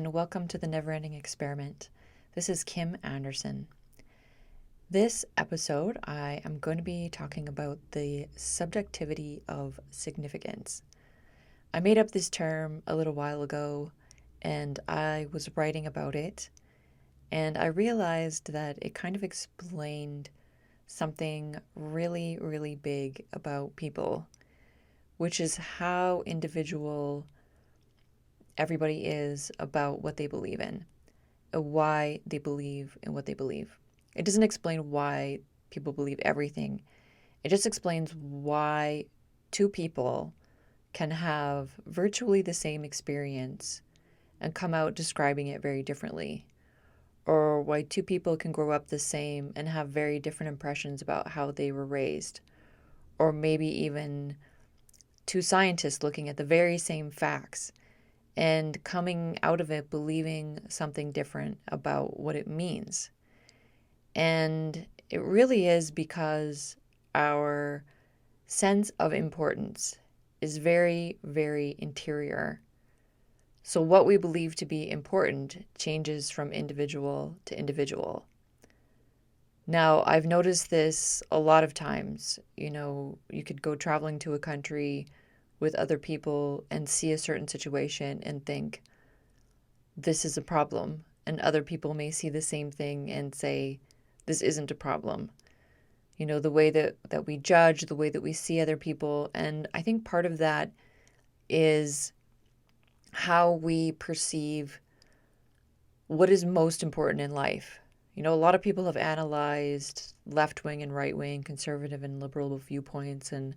and welcome to the Never Ending Experiment. This is Kim Anderson. This episode, I am going to be talking about the subjectivity of significance. I made up this term a little while ago, and I was writing about it, and I realized that it kind of explained something really, really big about people, which is how individual everybody is about what they believe in, why they believe in what they believe. It doesn't explain why people believe everything. It just explains why two people can have virtually the same experience and come out describing it very differently. Or why two people can grow up the same and have very different impressions about how they were raised. Or maybe even two scientists looking at the very same facts and coming out of it believing something different about what it means. And it really is because our sense of importance is very, very interior. So what we believe to be important changes from individual to individual. Now, I've noticed this a lot of times. You could go traveling to a country with other people and see a certain situation and think, this is a problem. And other people may see the same thing and say, this isn't a problem. The way that we judge, the way that we see other people. And I think part of that is how we perceive what is most important in life. A lot of people have analyzed left-wing and right-wing, conservative and liberal viewpoints and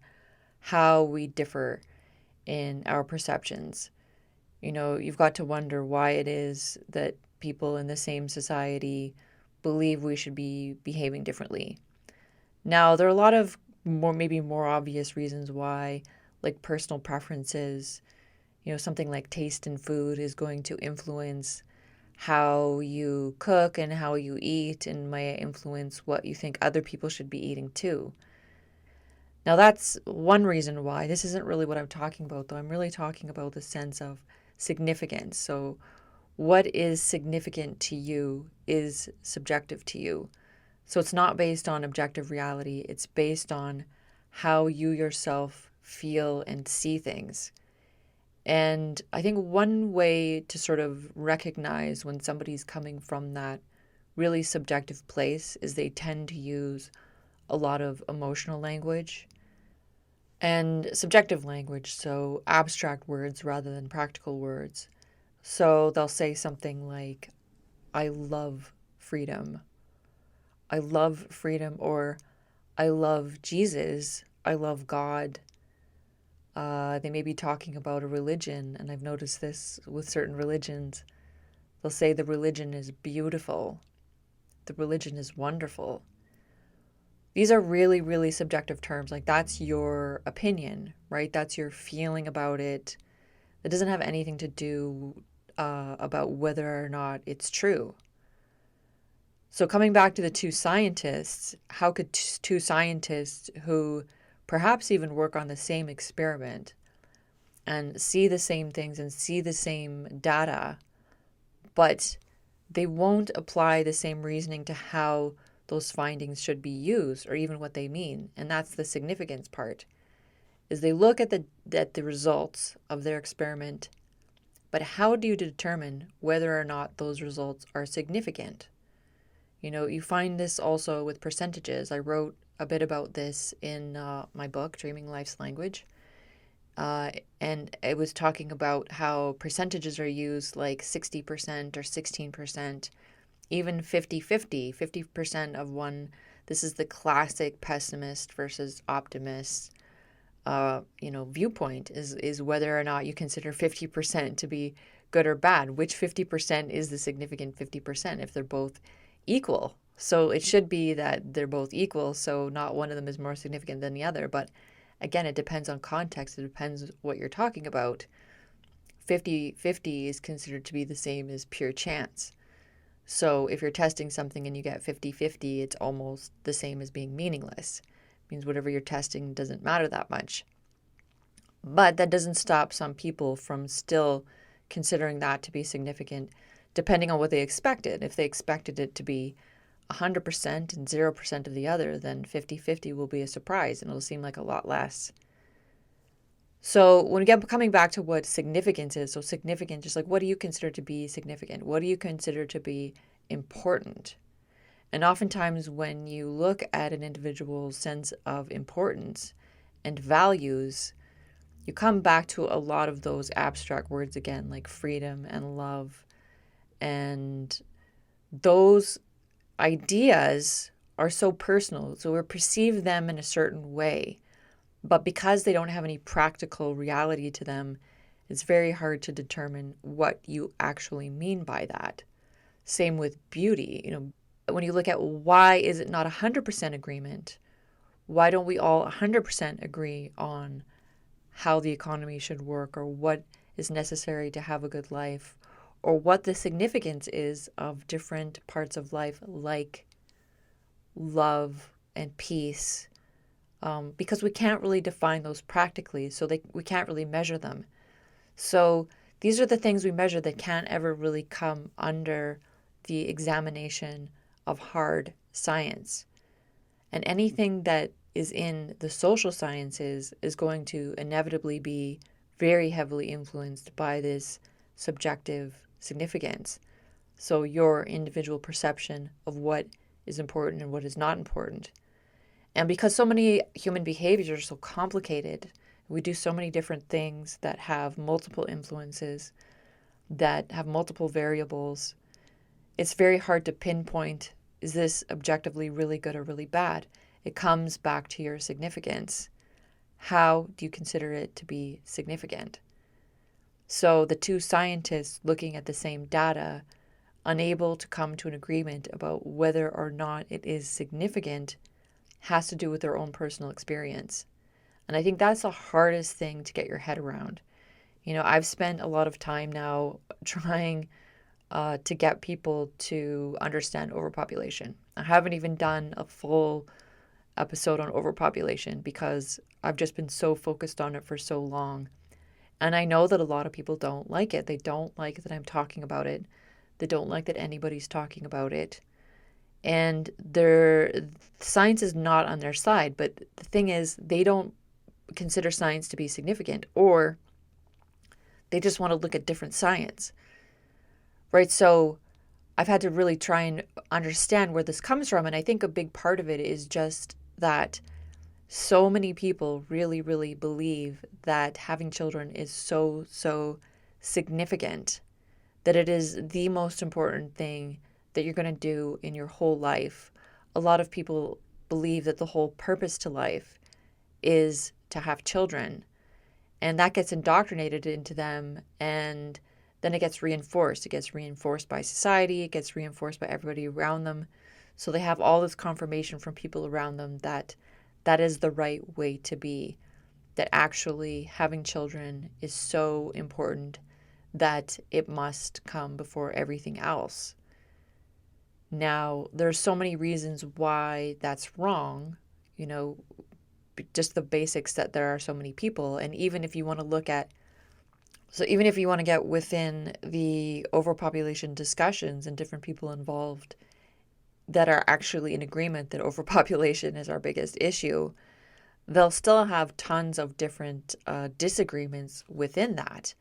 how we differ in our perceptions. You've got to wonder why it is that people in the same society believe we should be behaving differently. Now, there are a lot of maybe more obvious reasons why, like personal preferences. Something like taste in food is going to influence how you cook and how you eat, and may influence what you think other people should be eating too. Now, that's one reason why. This isn't really what I'm talking about, though. I'm really talking about the sense of significance. So what is significant to you is subjective to you. So it's not based on objective reality. It's based on how you yourself feel and see things. And I think one way to sort of recognize when somebody's coming from that really subjective place is they tend to use a lot of emotional language and subjective language, so abstract words rather than practical words. So they'll say something like, I love freedom. I love freedom, or I love Jesus. I love God. They may be talking about a religion, and I've noticed this with certain religions. They'll say the religion is beautiful. The religion is wonderful. These are really, really subjective terms. Like, that's your opinion, right? That's your feeling about it. It doesn't have anything to do about whether or not it's true. So coming back to the two scientists, how could two scientists who perhaps even work on the same experiment and see the same things and see the same data, but they won't apply the same reasoning to how those findings should be used or even what they mean? And that's the significance part, is they look at the results of their experiment, but how do you determine whether or not those results are significant? You find this also with percentages. I wrote a bit about this in my book, Dreaming Life's Language. And it was talking about how percentages are used, like 60% or 16%, even 50-50, 50% of one. This is the classic pessimist versus optimist, viewpoint is whether or not you consider 50% to be good or bad. Which 50% is the significant 50% if they're both equal? So it should be that they're both equal, so not one of them is more significant than the other. But again, it depends on context. It depends what you're talking about. 50-50 is considered to be the same as pure chance. So if you're testing something and you get 50-50, it's almost the same as being meaningless. It means whatever you're testing doesn't matter that much. But that doesn't stop some people from still considering that to be significant, depending on what they expected. If they expected it to be 100% and 0% of the other, then 50-50 will be a surprise and it'll seem like a lot less. So when we get coming back to what significance is, so significant, just like what do you consider to be significant? What do you consider to be important? And oftentimes when you look at an individual's sense of importance and values, you come back to a lot of those abstract words again, like freedom and love. And those ideas are so personal, so we perceive them in a certain way. But because they don't have any practical reality to them, it's very hard to determine what you actually mean by that. Same with beauty. When you look at why is it not 100% agreement, why don't we all 100% agree on how the economy should work or what is necessary to have a good life or what the significance is of different parts of life like love and peace, because we can't really define those practically, so we can't really measure them. So these are the things we measure that can't ever really come under the examination of hard science. And anything that is in the social sciences is going to inevitably be very heavily influenced by this subjective significance. So your individual perception of what is important and what is not important. And because so many human behaviors are so complicated, we do so many different things that have multiple influences, that have multiple variables, it's very hard to pinpoint, is this objectively really good or really bad? It comes back to your significance. How do you consider it to be significant? So the two scientists looking at the same data, unable to come to an agreement about whether or not it is significant, has to do with their own personal experience. And I think that's the hardest thing to get your head around. I've spent a lot of time now trying to get people to understand overpopulation. I haven't even done a full episode on overpopulation because I've just been so focused on it for so long. And I know that a lot of people don't like it. They don't like that I'm talking about it. They don't like that anybody's talking about it. And science is not on their side. But the thing is, they don't consider science to be significant, or they just want to look at different science. Right? So I've had to really try and understand where this comes from. And I think a big part of it is just that so many people really, really believe that having children is so, so significant, that it is the most important thing that you're going to do in your whole life. A lot of people believe that the whole purpose to life is to have children. And that gets indoctrinated into them, and then it gets reinforced. It gets reinforced by society. It gets reinforced by everybody around them. So they have all this confirmation from people around them that that is the right way to be, that actually having children is so important that it must come before everything else. Now, there's so many reasons why that's wrong, just the basics that there are so many people. And even if you want to get within the overpopulation discussions and different people involved that are actually in agreement that overpopulation is our biggest issue, they'll still have tons of different disagreements within that.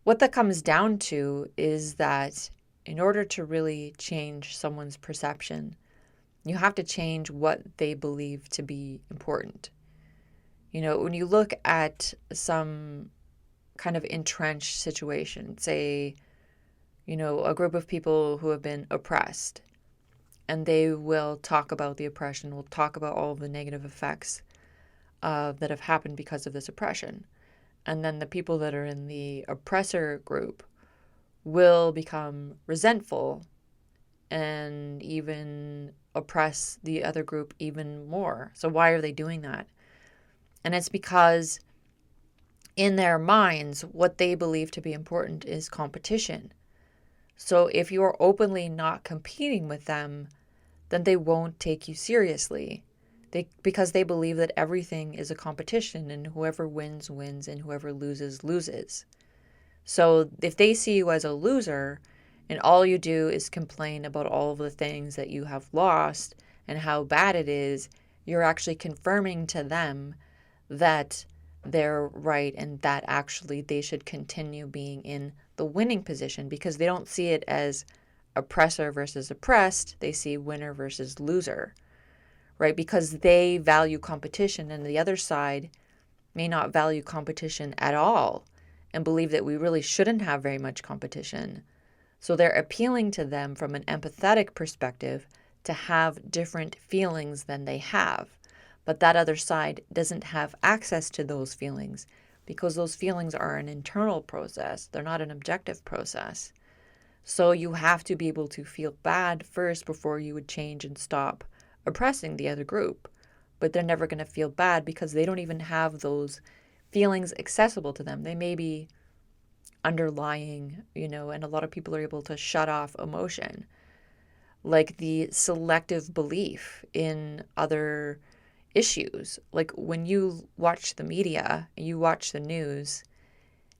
What that comes down to is that in order to really change someone's perception, you have to change what they believe to be important. When you look at some kind of entrenched situation, say, a group of people who have been oppressed, and they will talk about the oppression, will talk about all of the negative effects that have happened because of this oppression. And then the people that are in the oppressor group will become resentful and even oppress the other group even more. So why are they doing that? And it's because in their minds, what they believe to be important is competition. So if you're openly not competing with them, then they won't take you seriously. Because they believe that everything is a competition and whoever wins, wins, and whoever loses, loses. So if they see you as a loser and all you do is complain about all of the things that you have lost and how bad it is, you're actually confirming to them that they're right and that actually they should continue being in the winning position, because they don't see it as oppressor versus oppressed. They see winner versus loser, right? Because they value competition and the other side may not value competition at all and believe that we really shouldn't have very much competition. So they're appealing to them from an empathetic perspective to have different feelings than they have. But that other side doesn't have access to those feelings because those feelings are an internal process. They're not an objective process. So you have to be able to feel bad first before you would change and stop oppressing the other group. But they're never going to feel bad because they don't even have those feelings accessible to them. They may be underlying, and a lot of people are able to shut off emotion, like the selective belief in other issues. Like when you watch the media, you watch the news,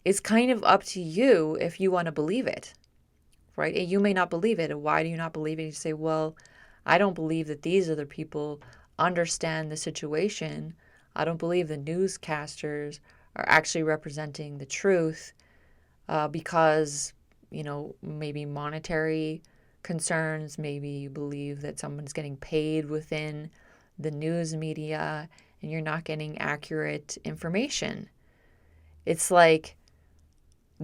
it's kind of up to you if you want to believe it, right? And you may not believe it. And why do you not believe it? You say, well, I don't believe that these other people understand the situation. I don't believe the newscasters are actually representing the truth because, maybe monetary concerns, maybe you believe that someone's getting paid within the news media and you're not getting accurate information. It's like,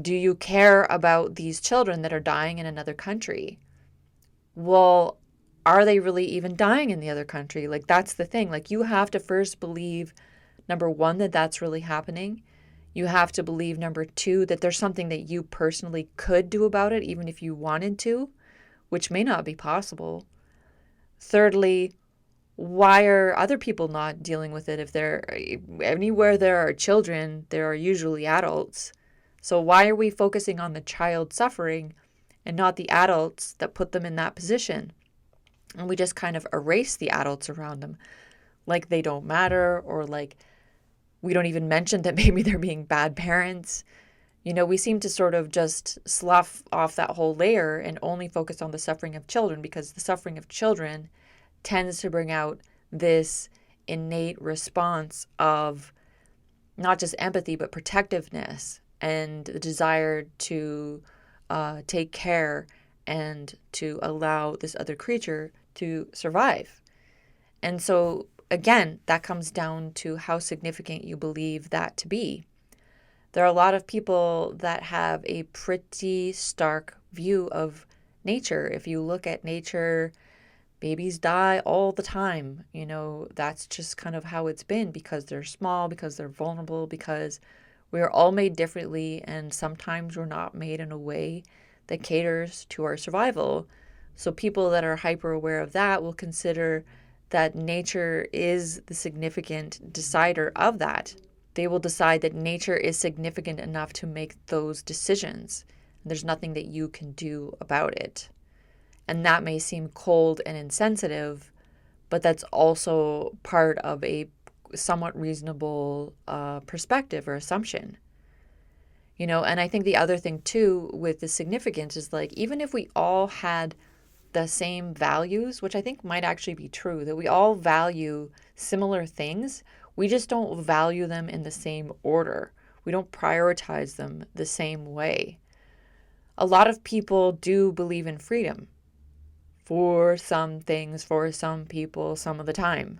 do you care about these children that are dying in another country? Well, are they really even dying in the other country? Like, that's the thing. Like, you have to first believe, number one, that that's really happening. You have to believe, number two, that there's something that you personally could do about it, even if you wanted to, which may not be possible. Thirdly, why are other people not dealing with it? Anywhere there are children, there are usually adults. So why are we focusing on the child suffering and not the adults that put them in that position? And we just kind of erase the adults around them like they don't matter, or like we don't even mention that maybe they're being bad parents. We seem to sort of just slough off that whole layer and only focus on the suffering of children, because the suffering of children tends to bring out this innate response of not just empathy, but protectiveness and the desire to take care and to allow this other creature to survive. And so, again, that comes down to how significant you believe that to be. There are a lot of people that have a pretty stark view of nature. If you look at nature, babies die all the time. That's just kind of how it's been, because they're small, because they're vulnerable, because we are all made differently, and sometimes we're not made in a way that caters to our survival. So people that are hyper aware of that will consider that nature is the significant decider of that. They will decide that nature is significant enough to make those decisions. And there's nothing that you can do about it. And that may seem cold and insensitive, but that's also part of a somewhat reasonable perspective or assumption. And I think the other thing too with the significance is, like, even if we all had the same values, which I think might actually be true, that we all value similar things, we just don't value them in the same order. We don't prioritize them the same way. A lot of people do believe in freedom for some things, for some people, some of the time.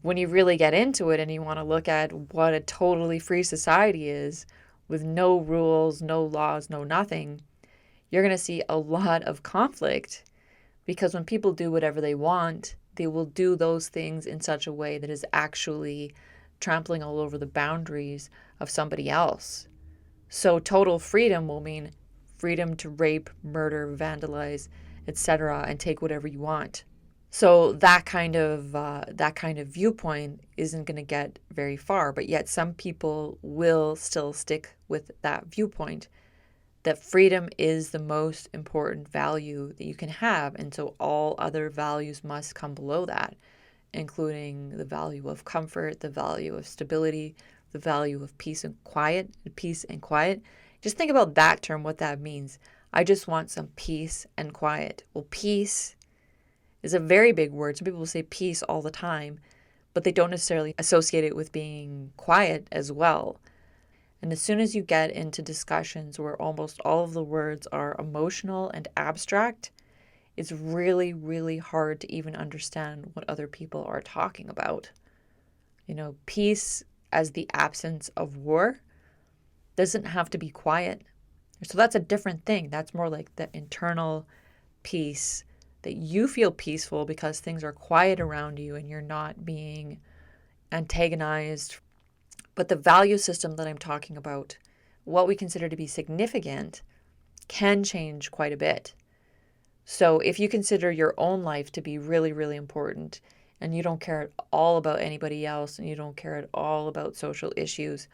When you really get into it and you want to look at what a totally free society is, with no rules, no laws, no nothing, you're going to see a lot of conflict, because when people do whatever they want, they will do those things in such a way that is actually trampling all over the boundaries of somebody else. So total freedom will mean freedom to rape, murder, vandalize, etc., and take whatever you want. So that kind of viewpoint isn't going to get very far, but yet some people will still stick with that viewpoint, that freedom is the most important value that you can have, and so all other values must come below that, including the value of comfort, the value of stability, the value of peace and quiet, Just think about that term, what that means. I just want some peace and quiet. Well, peace is a very big word. Some people say peace all the time, but they don't necessarily associate it with being quiet as well. And as soon as you get into discussions where almost all of the words are emotional and abstract, it's really, really hard to even understand what other people are talking about. Peace as the absence of war doesn't have to be quiet. So that's a different thing. That's more like the internal peace, that you feel peaceful because things are quiet around you and you're not being antagonized. But the value system that I'm talking about, what we consider to be significant, can change quite a bit. So if you consider your own life to be really, really important, and you don't care at all about anybody else, and you don't care at all about social issues,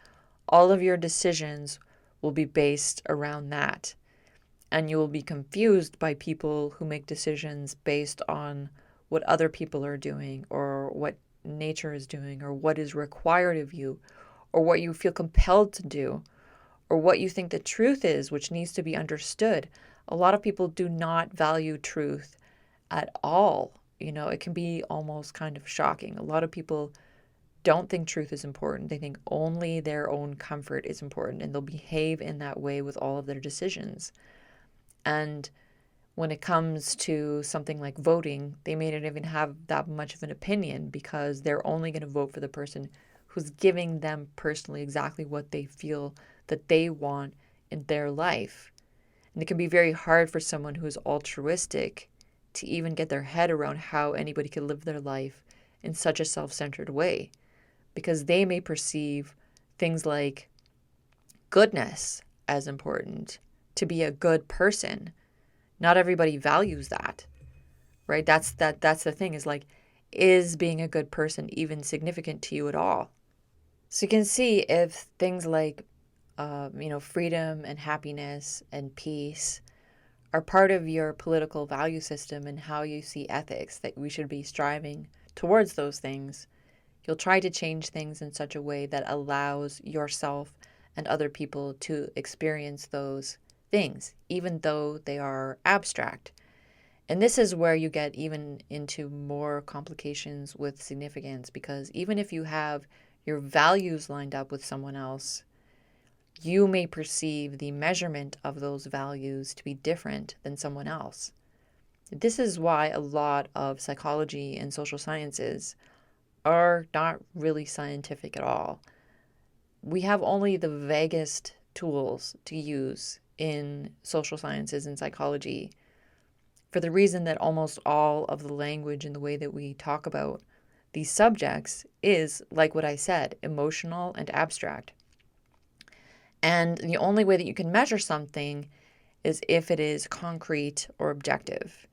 all of your decisions will be based around that. And you will be confused by people who make decisions based on what other people are doing, or what nature is doing, or what is required of you, or what you feel compelled to do, or what you think the truth is, which needs to be understood. A lot of people do not value truth at all. It can be almost kind of shocking. A lot of people don't think truth is important. They think only their own comfort is important, and they'll behave in that way with all of their decisions. And when it comes to something like voting, they may not even have that much of an opinion because they're only going to vote for the person who's giving them personally exactly what they feel that they want in their life. And it can be very hard for someone who is altruistic to even get their head around how anybody could live their life in such a self-centered way, because they may perceive things like goodness as important, to be a good person. Not everybody values that, right? That's the thing, is like, is being a good person even significant to you at all? So you can see if things like freedom and happiness and peace are part of your political value system and how you see ethics, that we should be striving towards those things, you'll try to change things in such a way that allows yourself and other people to experience those things, even though they are abstract. And this is where you get even into more complications with significance, because even if you have your values lined up with someone else, you may perceive the measurement of those values to be different than someone else. This is why a lot of psychology and social sciences are not really scientific at all. We have only the vaguest tools to use in social sciences and psychology, for the reason that almost all of the language and the way that we talk about these subjects is, like what I said, emotional and abstract. And the only way that you can measure something is if it is concrete or objective.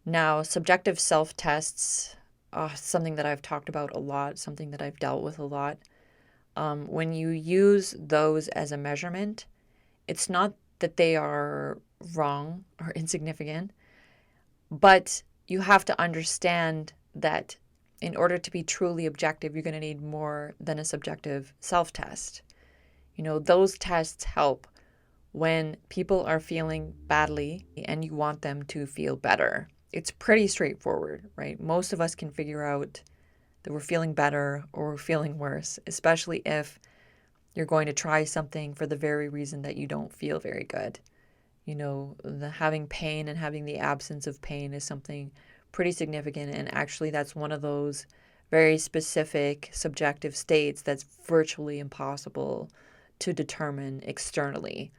Now, subjective self-tests, something that I've talked about a lot, something that I've dealt with a lot. When you use those as a measurement, it's not that they are wrong or insignificant, but you have to understand that in order to be truly objective, you're going to need more than a subjective self-test. Those tests help when people are feeling badly and you want them to feel better. It's pretty straightforward, right? Most of us can figure out that we're feeling better or we're feeling worse, especially if you're going to try something for the very reason that you don't feel very good. The having pain and having the absence of pain is something pretty significant, and actually that's one of those very specific subjective states that's virtually impossible to determine externally.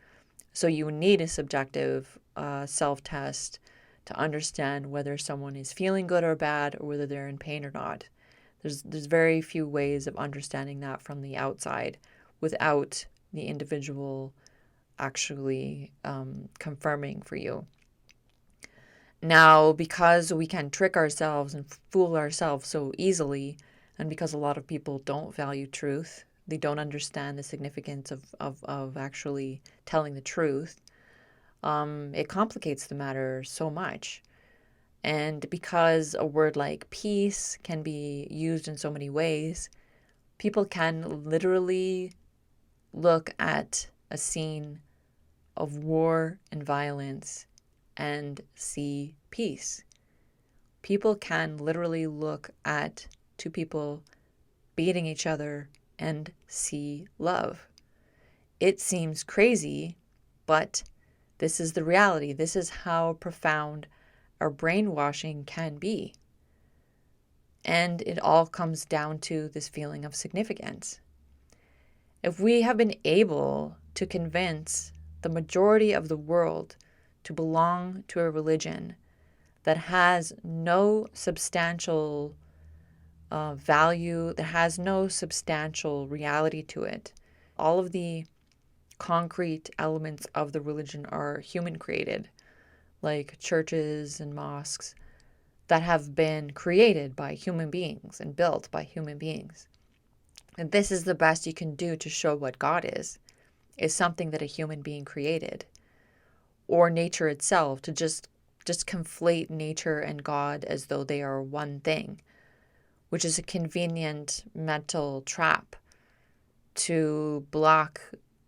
So you need a subjective self-test to understand whether someone is feeling good or bad, or whether they're in pain or not. There's very few ways of understanding that from the outside without the individual actually confirming for you. Now, because we can trick ourselves and fool ourselves so easily, and because a lot of people don't value truth, they don't understand the significance of actually telling the truth, it complicates the matter so much. And because a word like peace can be used in so many ways, people can literally look at a scene of war and violence and see peace. People can literally look at two people beating each other and see love. It seems crazy, but this is the reality. This is how profound our brainwashing can be. And it all comes down to this feeling of significance. If we have been able to convince the majority of the world to belong to a religion that has no substantial value, that has no substantial reality to it, all of the concrete elements of the religion are human created, like churches and mosques that have been created by human beings and built by human beings. And this is the best you can do to show what God is something that a human being created, or nature itself, to just conflate nature and God as though they are one thing, which is a convenient mental trap to block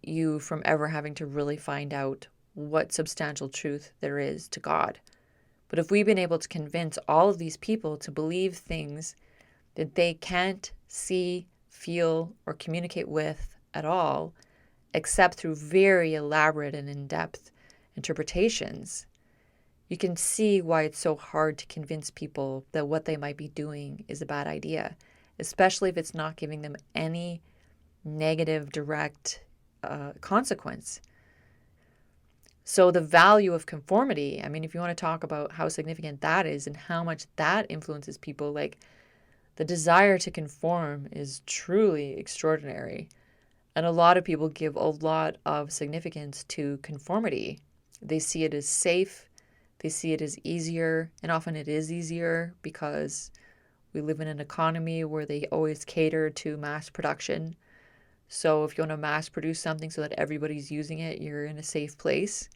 you from ever having to really find out what substantial truth there is to God. But if we've been able to convince all of these people to believe things that they can't see, feel, or communicate with at all, except through very elaborate and in-depth interpretations, you can see why it's so hard to convince people that what they might be doing is a bad idea, especially if it's not giving them any negative, direct consequence. So the value of conformity, I mean, if you want to talk about how significant that is and how much that influences people, like the desire to conform is truly extraordinary. And a lot of people give a lot of significance to conformity. They see it as safe, they see it as easier, and often it is easier because we live in an economy where they always cater to mass production. So if you want to mass produce something so that everybody's using it, you're in a safe place.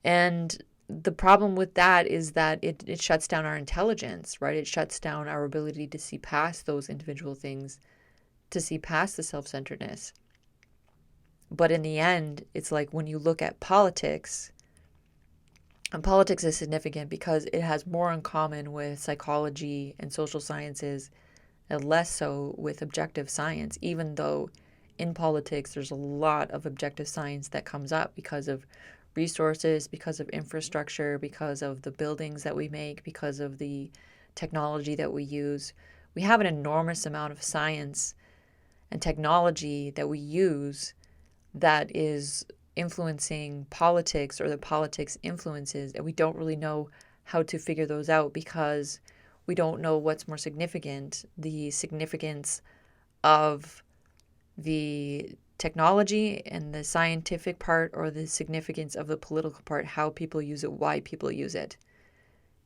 And the problem with that is that it shuts down our intelligence, right? It shuts down our ability to see past those individual things, to see past the self-centeredness. But in the end, it's like when you look at politics, and politics is significant because it has more in common with psychology and social sciences and less so with objective science, even though in politics there's a lot of objective science that comes up because of resources, because of infrastructure, because of the buildings that we make, because of the technology that we use. We have an enormous amount of science and technology that we use that is influencing politics, or the politics influences, and we don't really know how to figure those out because we don't know what's more significant, the significance of the technology and the scientific part, or the significance of the political part, how people use it, why people use it.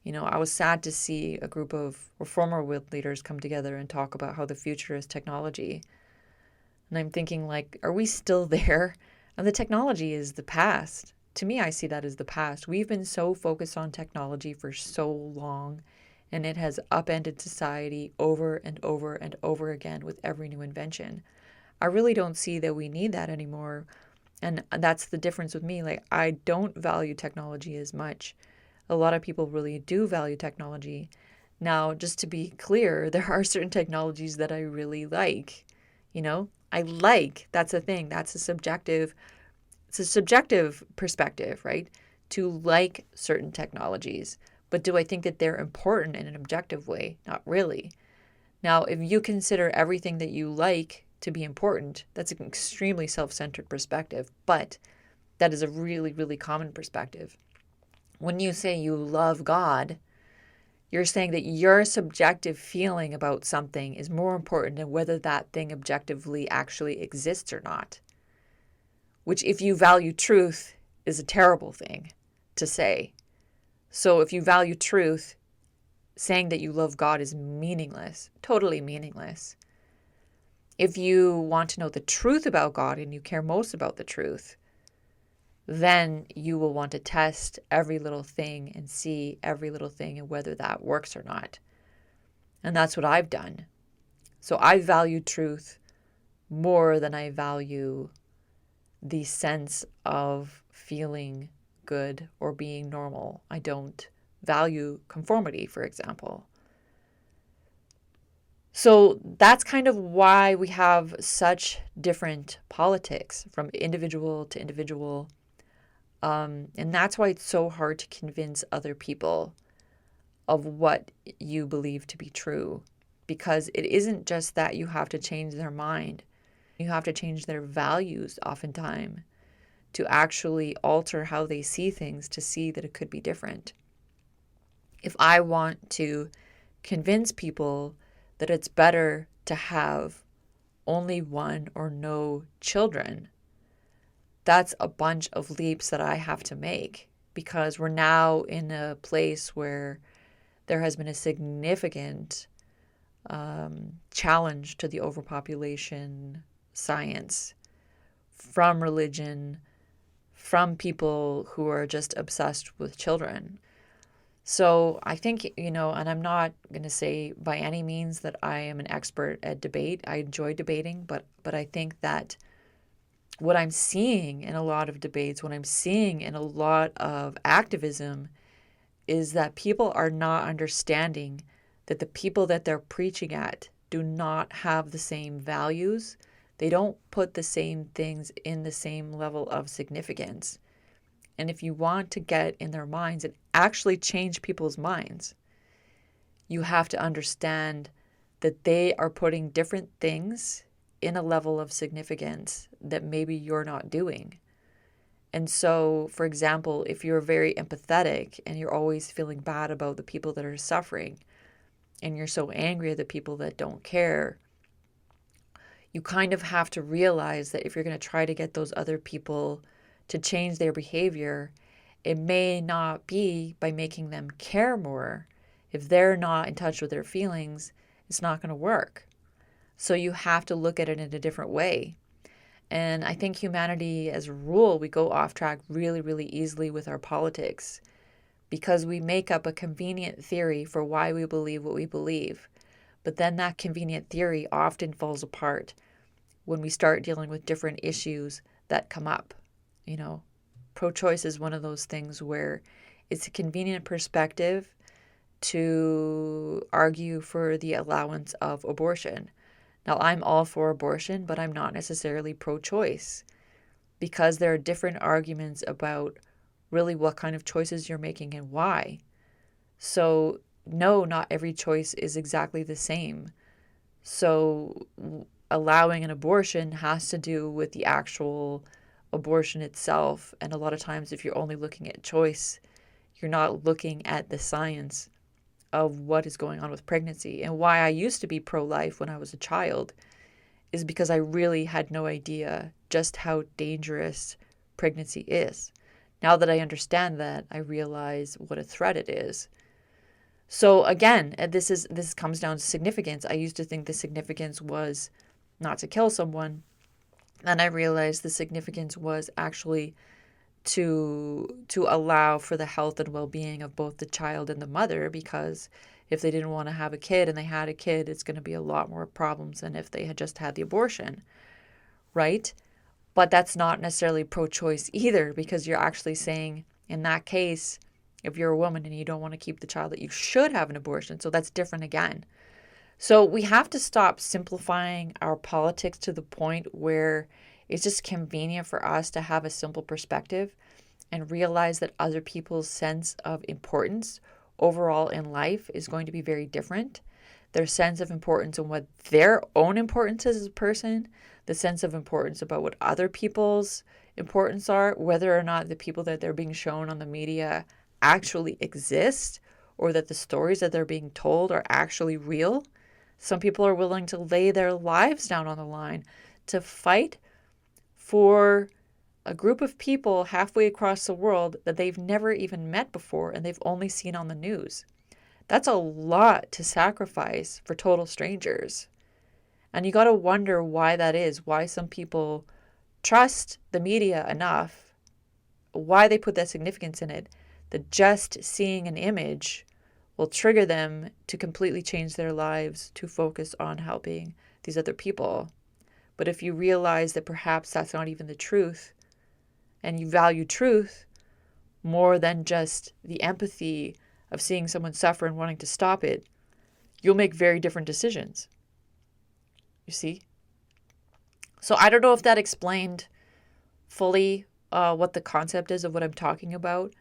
You know, I was sad to see a group of former world leaders come together and talk about how the future is technology. And I'm thinking, like, are we still there? And the technology is the past. To me, I see that as the past. We've been so focused on technology for so long, and it has upended society over and over and over again with every new invention. I really don't see that we need that anymore. And that's the difference with me. Like, I don't value technology as much. A lot of people really do value technology. Now, just to be clear, there are certain technologies that I really like. You know, that's a thing. It's a subjective perspective, right? To like certain technologies. But do I think that they're important in an objective way? Not really. Now, if you consider everything that you like to be important, that's an extremely self-centered perspective, but that is a really, really common perspective. When you say you love God, you're saying that your subjective feeling about something is more important than whether that thing objectively actually exists or not. Which, if you value truth, is a terrible thing to say. So if you value truth, saying that you love God is meaningless, totally meaningless. If you want to know the truth about God and you care most about the truth, then you will want to test every little thing and see every little thing and whether that works or not. And that's what I've done. So I value truth more than I value the sense of feeling good or being normal. I don't value conformity, for example. So that's kind of why we have such different politics from individual to individual. And that's why it's so hard to convince other people of what you believe to be true. Because it isn't just that you have to change their mind, you have to change their values oftentimes to actually alter how they see things to see that it could be different. If I want to convince people that it's better to have only one or no children, that's a bunch of leaps that I have to make because we're now in a place where there has been a significant challenge to the overpopulation science from religion, from people who are just obsessed with children. So I think, and I'm not going to say by any means that I am an expert at debate. I enjoy debating, but I think that what I'm seeing in a lot of debates, what I'm seeing in a lot of activism is that people are not understanding that the people that they're preaching at do not have the same values. They don't put the same things in the same level of significance. And if you want to get in their minds and actually change people's minds, you have to understand that they are putting different things in a level of significance that maybe you're not doing. And so, for example, if you're very empathetic and you're always feeling bad about the people that are suffering, and you're so angry at the people that don't care, you kind of have to realize that if you're going to try to get those other people to change their behavior, it may not be by making them care more. If they're not in touch with their feelings, it's not going to work. So you have to look at it in a different way. And I think humanity, as a rule, we go off track really, really easily with our politics because we make up a convenient theory for why we believe what we believe. But then that convenient theory often falls apart when we start dealing with different issues that come up. Pro-choice is one of those things where it's a convenient perspective to argue for the allowance of abortion. Now, I'm all for abortion, but I'm not necessarily pro-choice because there are different arguments about really what kind of choices you're making and why. So, no, not every choice is exactly the same. So, allowing an abortion has to do with the actual abortion itself. And a lot of times, if you're only looking at choice, you're not looking at the science of what is going on with pregnancy. And why I used to be pro-life when I was a child is because I really had no idea just how dangerous pregnancy is. Now that I understand that, I realize what a threat it is. So again, this comes down to significance. I used to think the significance was not to kill someone. Then I realized the significance was actually to allow for the health and well-being of both the child and the mother, because if they didn't want to have a kid and they had a kid, it's going to be a lot more problems than if they had just had the abortion, right? But that's not necessarily pro-choice either, because you're actually saying, in that case, if you're a woman and you don't want to keep the child, that you should have an abortion. So that's different again. So we have to stop simplifying our politics to the point where it's just convenient for us to have a simple perspective and realize that other people's sense of importance overall in life is going to be very different. Their sense of importance and what their own importance is as a person, the sense of importance about what other people's importance are, whether or not the people that they're being shown on the media actually exist or that the stories that they're being told are actually real. Some people are willing to lay their lives down on the line to fight for a group of people halfway across the world that they've never even met before and they've only seen on the news. That's a lot to sacrifice for total strangers. And you got to wonder why that is, why some people trust the media enough, why they put that significance in it, that just seeing an image will trigger them to completely change their lives to focus on helping these other people. But if you realize that perhaps that's not even the truth, and you value truth more than just the empathy of seeing someone suffer and wanting to stop it, you'll make very different decisions. You see? So I don't know if that explained fully what the concept is of what I'm talking about,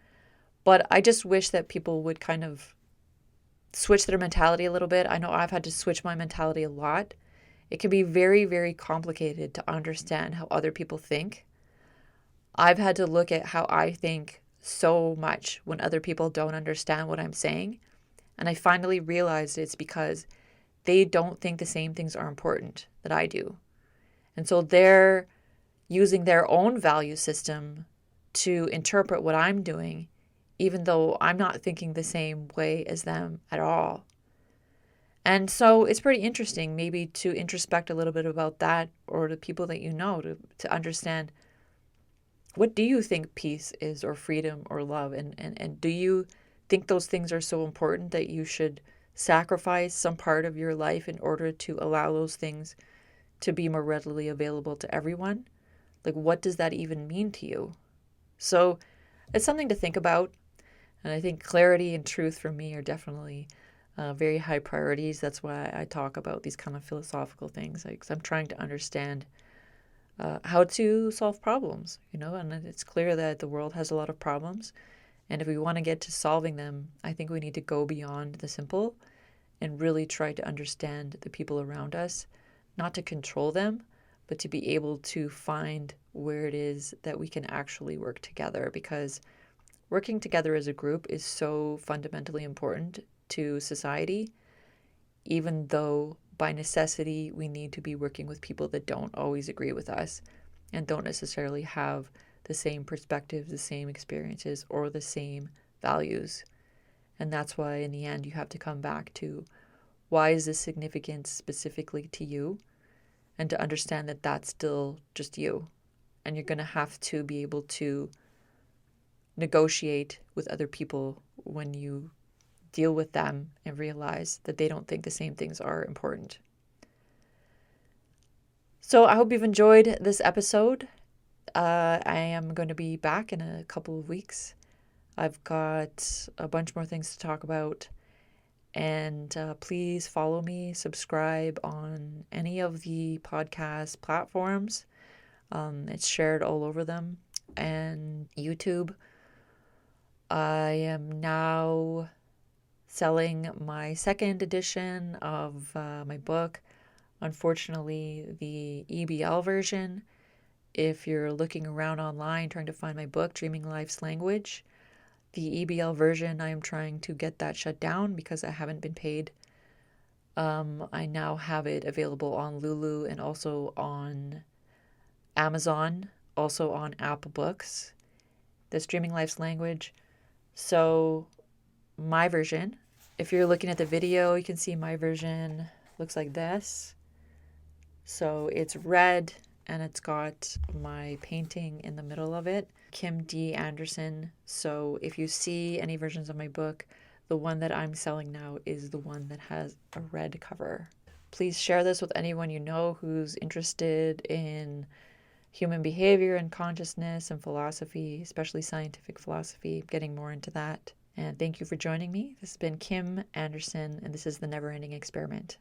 but I just wish that people would kind of switch their mentality a little bit. I know I've had to switch my mentality a lot. It can be very, very complicated to understand how other people think. I've had to look at how I think so much when other people don't understand what I'm saying. And I finally realized it's because they don't think the same things are important that I do. And so they're using their own value system to interpret what I'm doing, even though I'm not thinking the same way as them at all. And so it's pretty interesting maybe to introspect a little bit about that, or the people that you know, to understand, what do you think peace is, or freedom, or love? And do you think those things are so important that you should sacrifice some part of your life in order to allow those things to be more readily available to everyone? Like, what does that even mean to you? So it's something to think about. And I think clarity and truth for me are definitely very high priorities. That's why I talk about these kind of philosophical things. Like, 'cause I'm trying to understand how to solve problems, and it's clear that the world has a lot of problems. And if we want to get to solving them, I think we need to go beyond the simple and really try to understand the people around us, not to control them, but to be able to find where it is that we can actually work together, because working together as a group is so fundamentally important to society, even though by necessity we need to be working with people that don't always agree with us and don't necessarily have the same perspectives, the same experiences, or the same values. And that's why in the end you have to come back to, why is this significant specifically to you? And to understand that that's still just you. And you're going to have to be able to negotiate with other people when you deal with them and realize that they don't think the same things are important. So I hope you've enjoyed this episode. I am going to be back in a couple of weeks. I've got a bunch more things to talk about. And please follow me, subscribe on any of the podcast platforms. It's shared all over them. And YouTube. I am now selling my second edition of my book. Unfortunately, the EBL version. If you're looking around online trying to find my book, Dreaming Life's Language, the EBL version, I am trying to get that shut down because I haven't been paid. I now have it available on Lulu and also on Amazon, also on Apple Books, the Streaming Life's Language. So my version, if you're looking at the video, you can see my version looks like this. So it's red and it's got my painting in the middle of it, Kim D. Anderson. So if you see any versions of my book, the one that I'm selling now is the one that has a red cover. Please share this with anyone you know who's interested in human behavior and consciousness and philosophy, especially scientific philosophy, getting more into that. And thank you for joining me. This has been Kim Anderson, and this is The Never Ending Experiment.